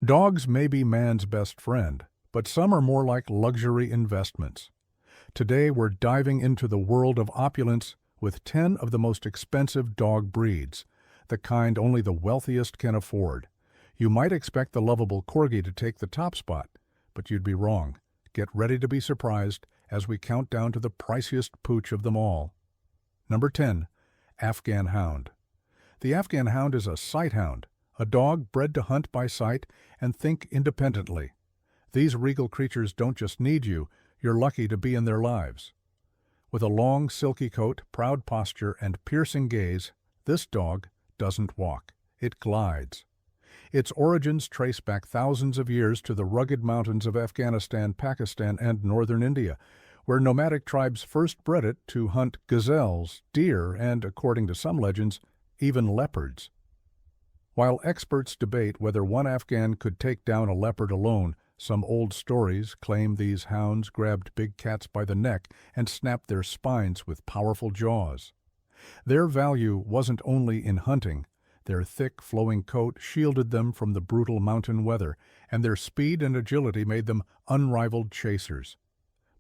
Dogs may be man's best friend, but some are more like luxury investments. Today we're diving into the world of opulence with 10 of the most expensive dog breeds, the kind only the wealthiest can afford. You might expect the lovable corgi to take the top spot, but you'd be wrong. Get ready to be surprised as we count down to the priciest pooch of them all. Number 10. Afghan Hound. The Afghan Hound is a sight hound, a dog bred to hunt by sight and think independently. These regal creatures don't just need you, you're lucky to be in their lives. With a long, silky coat, proud posture, and piercing gaze, this dog doesn't walk, it glides. Its origins trace back thousands of years to the rugged mountains of Afghanistan, Pakistan, and northern India, where nomadic tribes first bred it to hunt gazelles, deer, and, according to some legends, even leopards. While experts debate whether one Afghan could take down a leopard alone, some old stories claim these hounds grabbed big cats by the neck and snapped their spines with powerful jaws. Their value wasn't only in hunting. Their thick, flowing coat shielded them from the brutal mountain weather, and their speed and agility made them unrivaled chasers.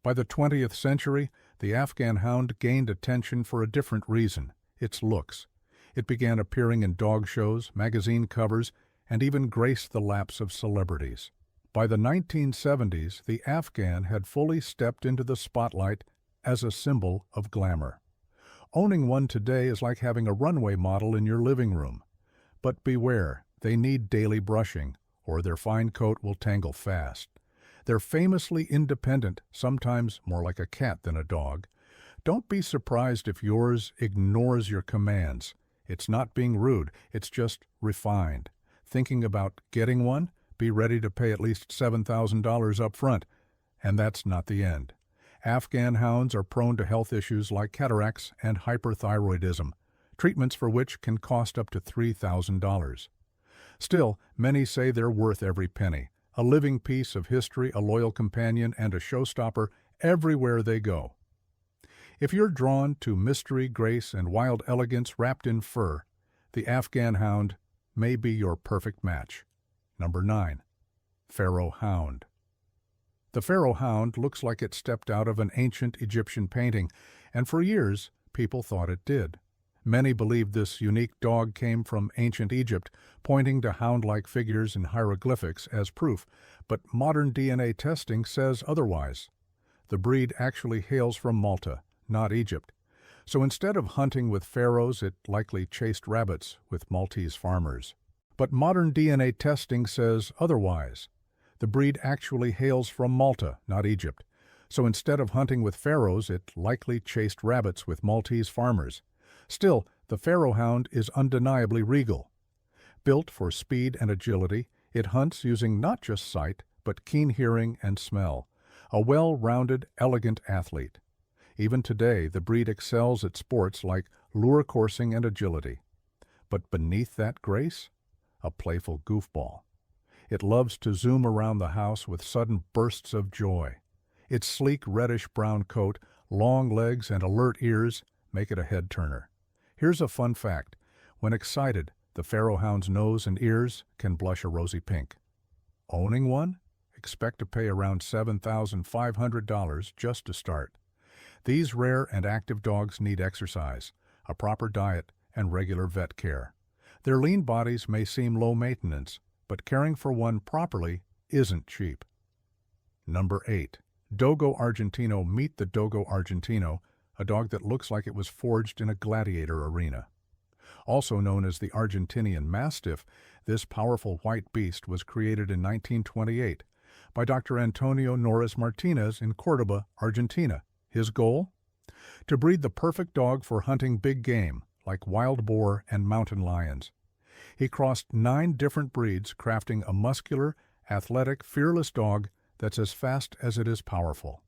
By the 20th century, the Afghan Hound gained attention for a different reason: its looks. It began appearing in dog shows, magazine covers, and even graced the laps of celebrities. By the 1970s, the Afghan had fully stepped into the spotlight as a symbol of glamour. Owning one today is like having a runway model in your living room. But beware, they need daily brushing, or their fine coat will tangle fast. They're famously independent, sometimes more like a cat than a dog. Don't be surprised if yours ignores your commands. It's not being rude, it's just refined. Thinking about getting one? Be ready to pay at least $7,000 up front. And that's not the end. Afghan hounds are prone to health issues like cataracts and hyperthyroidism, treatments for which can cost up to $3,000. Still, many say they're worth every penny, a living piece of history, a loyal companion, and a showstopper everywhere they go. If you're drawn to mystery, grace, and wild elegance wrapped in fur, the Afghan Hound may be your perfect match. Number 9. Pharaoh Hound. The Pharaoh Hound looks like it stepped out of an ancient Egyptian painting, and for years people thought it did. Many believed this unique dog came from ancient Egypt, pointing to hound-like figures in hieroglyphics as proof, but modern DNA testing says otherwise. The breed actually hails from Malta, not Egypt. So instead of hunting with pharaohs, it likely chased rabbits with Maltese farmers. But modern DNA testing says otherwise. The breed actually hails from Malta, not Egypt. So instead of hunting with pharaohs, it likely chased rabbits with Maltese farmers. Still, the Pharaoh Hound is undeniably regal. Built for speed and agility, it hunts using not just sight, but keen hearing and smell. A well-rounded, elegant athlete. Even today, the breed excels at sports like lure coursing and agility. But beneath that grace, a playful goofball. It loves to zoom around the house with sudden bursts of joy. Its sleek reddish-brown coat, long legs, and alert ears make it a head-turner. Here's a fun fact. When excited, the Pharaoh Hound's nose and ears can blush a rosy pink. Owning one? Expect to pay around $7,500 just to start. These rare and active dogs need exercise, a proper diet, and regular vet care. Their lean bodies may seem low maintenance, but caring for one properly isn't cheap. Number 8. Dogo Argentino. Meet the Dogo Argentino, a dog that looks like it was forged in a gladiator arena. Also known as the Argentinian Mastiff, this powerful white beast was created in 1928 by Dr. Antonio Norris Martinez in Cordoba, Argentina. His goal? To breed the perfect dog for hunting big game, like wild boar and mountain lions. He crossed 9 different breeds, crafting a muscular, athletic, fearless dog that's as fast as it is powerful.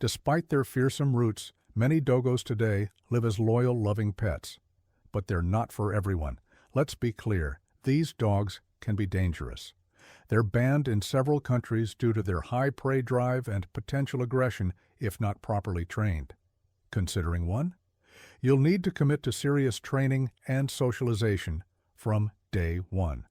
Despite their fearsome roots, many dogos today live as loyal, loving pets. But they're not for everyone. Let's be clear, these dogs can be dangerous. They're banned in several countries due to their high prey drive and potential aggression if not properly trained. Considering one? You'll need to commit to serious training and socialization from day one.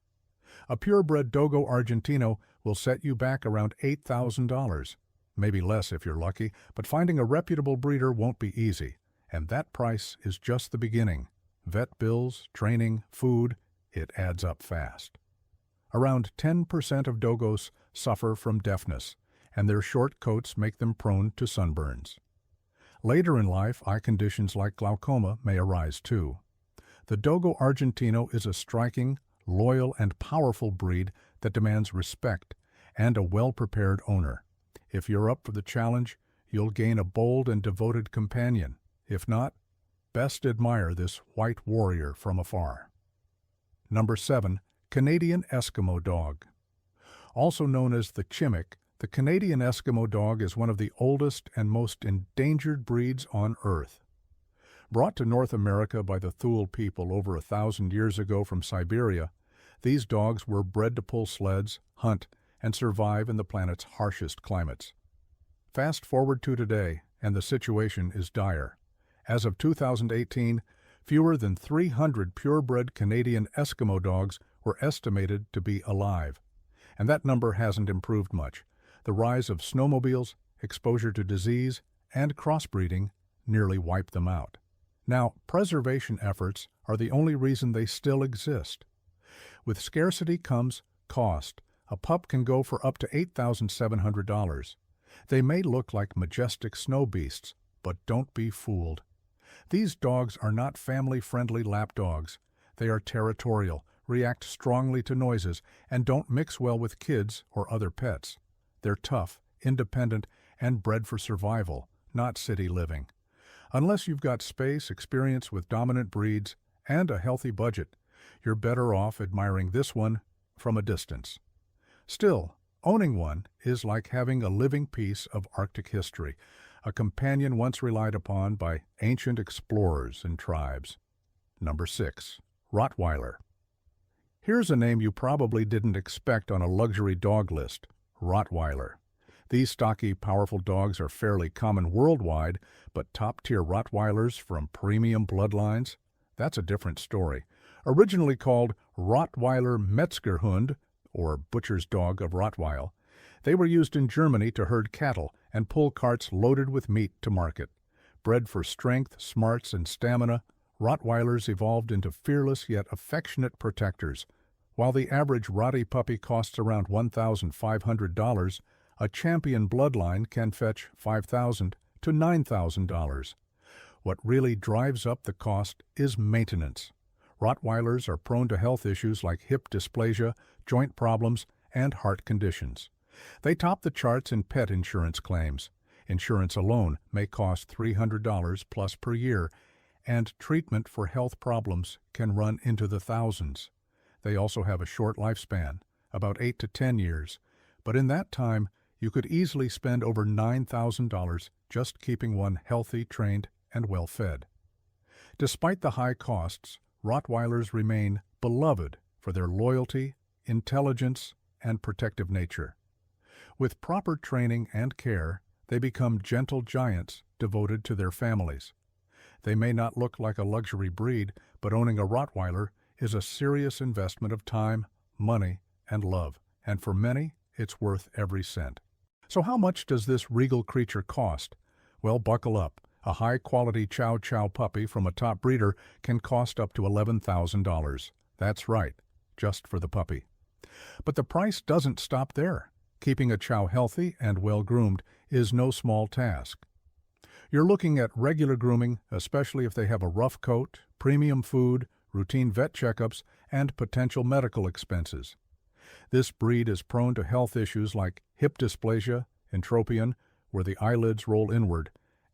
A purebred Dogo Argentino will set you back around $8,000. Maybe less if you're lucky, but finding a reputable breeder won't be easy. And that price is just the beginning. Vet bills, training, food, it adds up fast. Around 10% of Dogos suffer from deafness, and their short coats make them prone to sunburns. Later in life, eye conditions like glaucoma may arise too. The Dogo Argentino is a striking, loyal, and powerful breed that demands respect and a well-prepared owner. If you're up for the challenge, you'll gain a bold and devoted companion. If not, best admire this white warrior from afar. Number 7. Canadian Eskimo Dog. Also known as the Chimik, the Canadian Eskimo dog is one of the oldest and most endangered breeds on Earth. Brought to North America by the Thule people over 1,000 years ago from Siberia, these dogs were bred to pull sleds, hunt, and survive in the planet's harshest climates. Fast forward to today, and the situation is dire. As of 2018, fewer than 300 purebred Canadian Eskimo dogs were estimated to be alive. And that number hasn't improved much. The rise of snowmobiles, exposure to disease, and crossbreeding nearly wiped them out. Now, preservation efforts are the only reason they still exist. With scarcity comes cost. A pup can go for up to $8,700. They may look like majestic snow beasts, but don't be fooled. These dogs are not family-friendly lap dogs. They are territorial, react strongly to noises, and don't mix well with kids or other pets. They're tough, independent, and bred for survival, not city living. Unless you've got space, experience with dominant breeds, and a healthy budget, you're better off admiring this one from a distance. Still, owning one is like having a living piece of Arctic history, a companion once relied upon by ancient explorers and tribes. Number 6. Rottweiler. Here's a name you probably didn't expect on a luxury dog list: Rottweiler. These stocky, powerful dogs are fairly common worldwide, but top-tier Rottweilers from premium bloodlines? That's a different story. Originally called Rottweiler Metzgerhund, or butcher's dog of Rottweil, they were used in Germany to herd cattle and pull carts loaded with meat to market. Bred for strength, smarts, and stamina, Rottweilers evolved into fearless yet affectionate protectors. While the average Rotti puppy costs around $1,500, a champion bloodline can fetch $5,000 to $9,000. What really drives up the cost is maintenance. Rottweilers are prone to health issues like hip dysplasia, joint problems, and heart conditions. They top the charts in pet insurance claims. Insurance alone may cost $300 plus per year, and treatment for health problems can run into the thousands. They also have a short lifespan, about 8 to 10 years, but in that time, you could easily spend over $9,000 just keeping one healthy, trained, and well-fed. Despite the high costs, Rottweilers remain beloved for their loyalty, intelligence, and protective nature. With proper training and care, they become gentle giants devoted to their families. They may not look like a luxury breed, but owning a Rottweiler is a serious investment of time, money, and love, and for many, it's worth every cent. So how much does this regal creature cost? Well, buckle up. A high-quality Chow Chow puppy from a top breeder can cost up to $11,000. That's right, just for the puppy. But the price doesn't stop there. Keeping a Chow healthy and well-groomed is no small task. You're looking at regular grooming, especially if they have a rough coat, premium food, routine vet checkups, and potential medical expenses. This breed is prone to health issues like hip dysplasia, entropion, where the eyelids roll inward,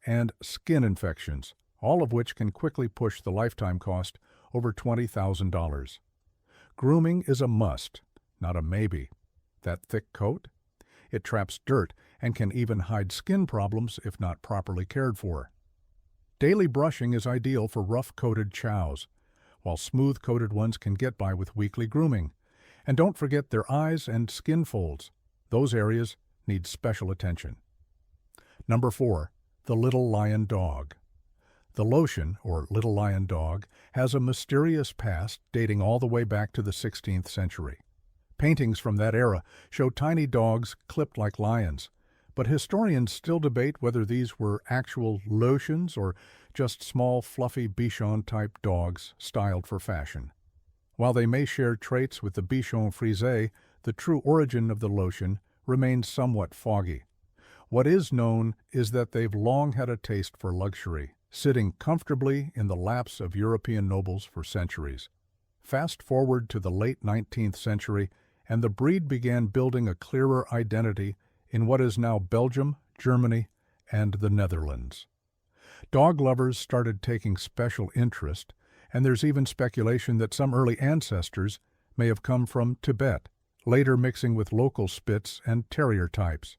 and skin infections, all of which can quickly push the lifetime cost over $20,000. Grooming is a must, not a maybe. That thick coat? It traps dirt and can even hide skin problems if not properly cared for. Daily brushing is ideal for rough-coated chows, while smooth-coated ones can get by with weekly grooming. And don't forget their eyes and skin folds. Those areas need special attention. Number 4. The Little Lion Dog. The Loshin, or Little Lion Dog, has a mysterious past dating all the way back to the 16th century. Paintings from that era show tiny dogs clipped like lions, but historians still debate whether these were actual Lotians or just small, fluffy Bichon-type dogs styled for fashion. While they may share traits with the Bichon frise, the true origin of the Lotien remains somewhat foggy. What is known is that they've long had a taste for luxury, sitting comfortably in the laps of European nobles for centuries. Fast forward to the late 19th century, and the breed began building a clearer identity in what is now Belgium, Germany, and the Netherlands. Dog lovers started taking special interest, and there's even speculation that some early ancestors may have come from Tibet, later mixing with local Spitz and Terrier types.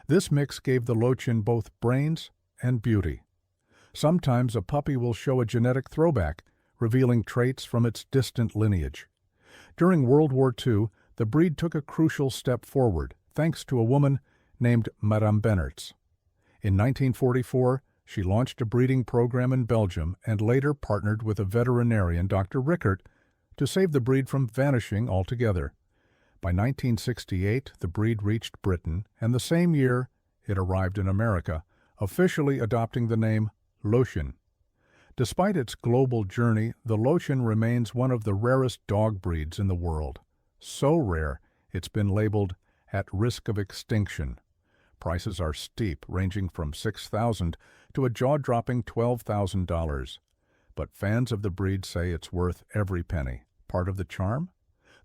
This mix gave the Lotien both brains and beauty. Sometimes a puppy will show a genetic throwback, revealing traits from its distant lineage. During World War II, the breed took a crucial step forward, thanks to a woman named Madame Bennertz. In 1944, she launched a breeding program in Belgium and later partnered with a veterinarian, Dr. Rickert, to save the breed from vanishing altogether. By 1968, the breed reached Britain, and the same year it arrived in America, officially adopting the name Lotien. Despite its global journey, the Lotien remains one of the rarest dog breeds in the world. So rare, it's been labeled at risk of extinction. Prices are steep, ranging from $6,000 to a jaw-dropping $12,000. But fans of the breed say it's worth every penny. Part of the charm?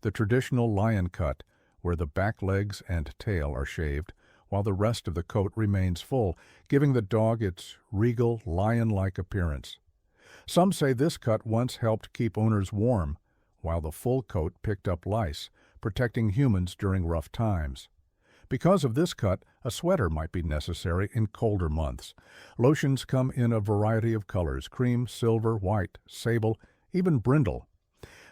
The traditional lion cut, where the back legs and tail are shaved, while the rest of the coat remains full, giving the dog its regal, lion-like appearance. Some say this cut once helped keep owners warm, while the full coat picked up lice, protecting humans during rough times. Because of this cut, a sweater might be necessary in colder months. Lotiens come in a variety of colors: cream, silver, white, sable, even brindle.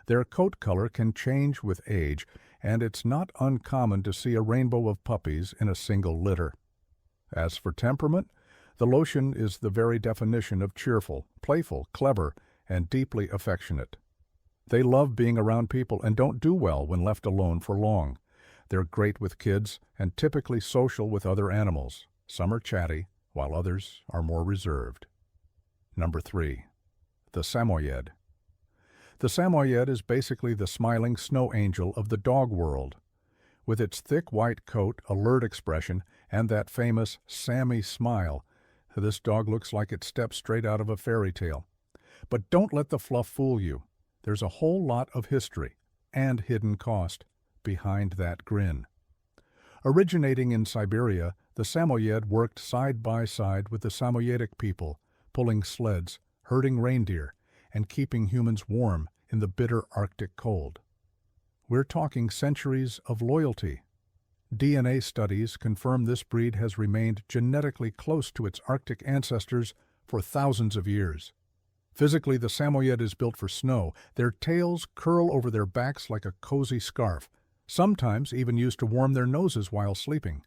Their coat color can change with age, and it's not uncommon to see a rainbow of puppies in a single litter. As for temperament, the Lotien is the very definition of cheerful, playful, clever, and deeply affectionate. They love being around people and don't do well when left alone for long. They're great with kids and typically social with other animals. Some are chatty, while others are more reserved. Number 3. The Samoyed. The Samoyed is basically the smiling snow angel of the dog world. With its thick white coat, alert expression, and that famous Sammy smile, this dog looks like it stepped straight out of a fairy tale. But don't let the fluff fool you. There's a whole lot of history and hidden cost behind that grin. Originating in Siberia, the Samoyed worked side by side with the Samoyedic people, pulling sleds, herding reindeer, and keeping humans warm in the bitter Arctic cold. We're talking centuries of loyalty. DNA studies confirm this breed has remained genetically close to its Arctic ancestors for thousands of years. Physically, the Samoyed is built for snow. Their tails curl over their backs like a cozy scarf, sometimes even used to warm their noses while sleeping.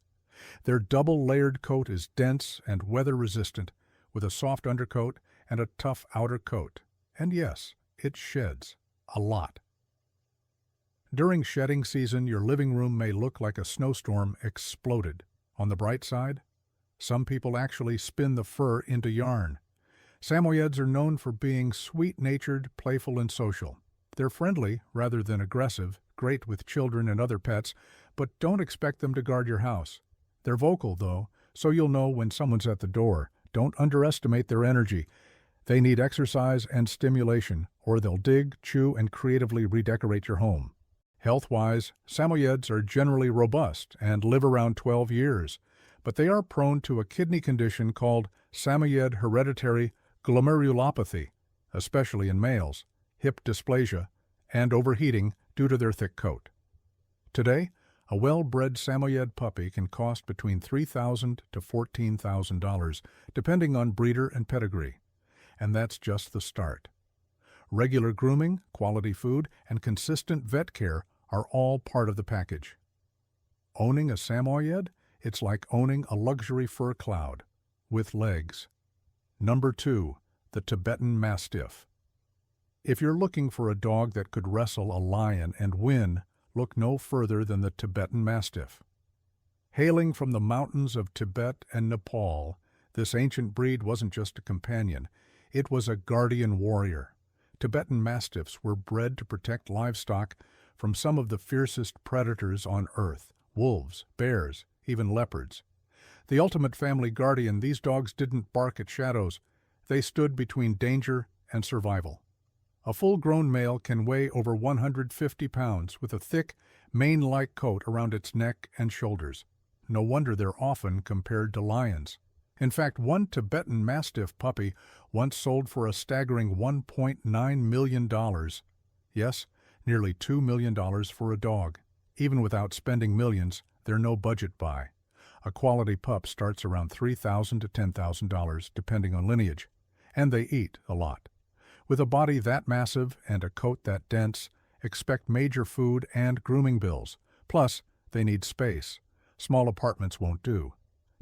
Their double-layered coat is dense and weather-resistant, with a soft undercoat and a tough outer coat. And yes, it sheds a lot. During shedding season, your living room may look like a snowstorm exploded. On the bright side, some people actually spin the fur into yarn. Samoyeds are known for being sweet-natured, playful, and social. They're friendly rather than aggressive, great with children and other pets, but don't expect them to guard your house. They're vocal, though, so you'll know when someone's at the door. Don't underestimate their energy. They need exercise and stimulation, or they'll dig, chew, and creatively redecorate your home. Health-wise, Samoyeds are generally robust and live around 12 years, but they are prone to a kidney condition called Samoyed hereditary glomerulopathy, especially in males, hip dysplasia, and overheating due to their thick coat. Today, a well-bred Samoyed puppy can cost between $3,000 to $14,000, depending on breeder and pedigree. And that's just the start. Regular grooming, quality food, and consistent vet care are all part of the package. Owning a Samoyed, it's like owning a luxury fur cloud, with legs. Number 2, the Tibetan Mastiff. If you're looking for a dog that could wrestle a lion and win, look no further than the Tibetan Mastiff. Hailing from the mountains of Tibet and Nepal, this ancient breed wasn't just a companion, it was a guardian warrior. Tibetan Mastiffs were bred to protect livestock from some of the fiercest predators on Earth: wolves, bears, even leopards. The ultimate family guardian, these dogs didn't bark at shadows. They stood between danger and survival. A full-grown male can weigh over 150 pounds with a thick, mane-like coat around its neck and shoulders. No wonder they're often compared to lions. In fact, one Tibetan Mastiff puppy once sold for a staggering $1.9 million. Yes, nearly $2 million for a dog. Even without spending millions, they're no budget buy. A quality pup starts around $3,000 to $10,000, depending on lineage. And they eat a lot. With a body that massive and a coat that dense, expect major food and grooming bills. Plus, they need space. Small apartments won't do.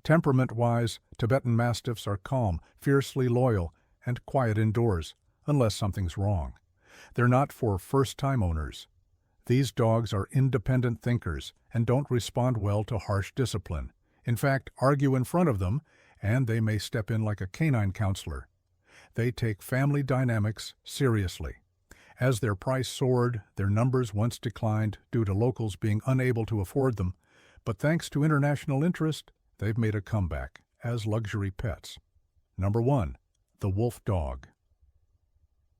Temperament-wise, Tibetan Mastiffs are calm, fiercely loyal, and quiet indoors, unless something's wrong. They're not for first-time owners. These dogs are independent thinkers and don't respond well to harsh discipline. In fact, argue in front of them, and they may step in like a canine counselor. They take family dynamics seriously. As their price soared, their numbers once declined due to locals being unable to afford them, but thanks to international interest, they've made a comeback as luxury pets. Number 1. The Wolf Dog.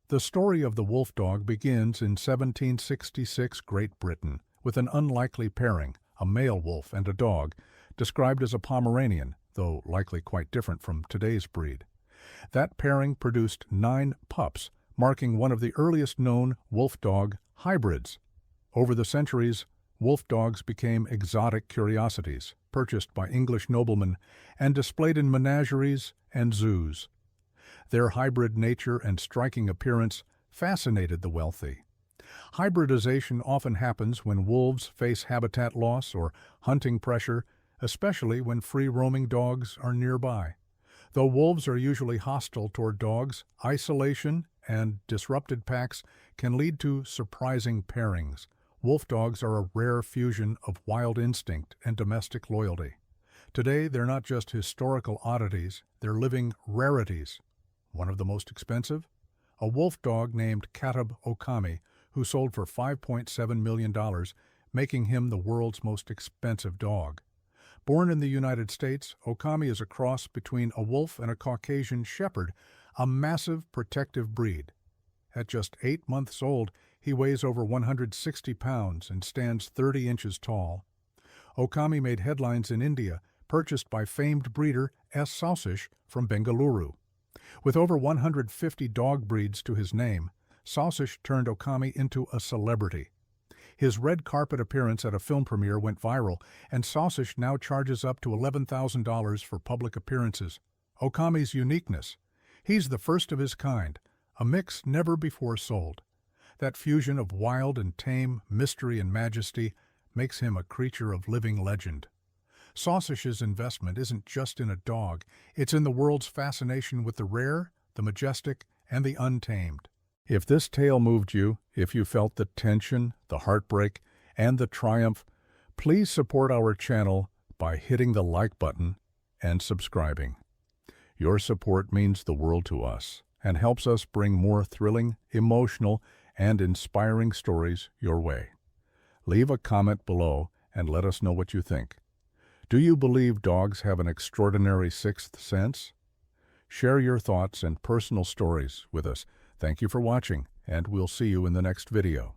The story of the wolf dog begins in 1766 Great Britain with an unlikely pairing, a male wolf and a dog, described as a Pomeranian, though likely quite different from today's breed. That pairing produced 9 pups, marking one of the earliest known wolf dog hybrids. Over the centuries, wolf dogs became exotic curiosities, purchased by English noblemen and displayed in menageries and zoos. Their hybrid nature and striking appearance fascinated the wealthy. Hybridization often happens when wolves face habitat loss or hunting pressure, especially when free-roaming dogs are nearby. Though wolves are usually hostile toward dogs, isolation and disrupted packs can lead to surprising pairings. Wolf dogs are a rare fusion of wild instinct and domestic loyalty. Today, they're not just historical oddities, they're living rarities. One of the most expensive? A wolf dog named Katab Okami, who sold for $5.7 million, making him the world's most expensive dog. Born in the United States, Okami is a cross between a wolf and a Caucasian shepherd, a massive protective breed. At just 8 months old, he weighs over 160 pounds and stands 30 inches tall. Okami made headlines in India, purchased by famed breeder S. Sausish from Bengaluru. With over 150 dog breeds to his name, Sausish turned Okami into a celebrity. His red carpet appearance at a film premiere went viral, and Sausish now charges up to $11,000 for public appearances. Okami's uniqueness: he's the first of his kind, a mix never before sold. That fusion of wild and tame, mystery and majesty, makes him a creature of living legend. Sausish's investment isn't just in a dog, it's in the world's fascination with the rare, the majestic, and the untamed. If this tale moved you, if you felt the tension, the heartbreak, and the triumph, please support our channel by hitting the like button and subscribing. Your support means the world to us and helps us bring more thrilling, emotional, and inspiring stories your way. Leave a comment below and let us know what you think. Do you believe dogs have an extraordinary sixth sense? Share your thoughts and personal stories with us. Thank you for watching, and we'll see you in the next video.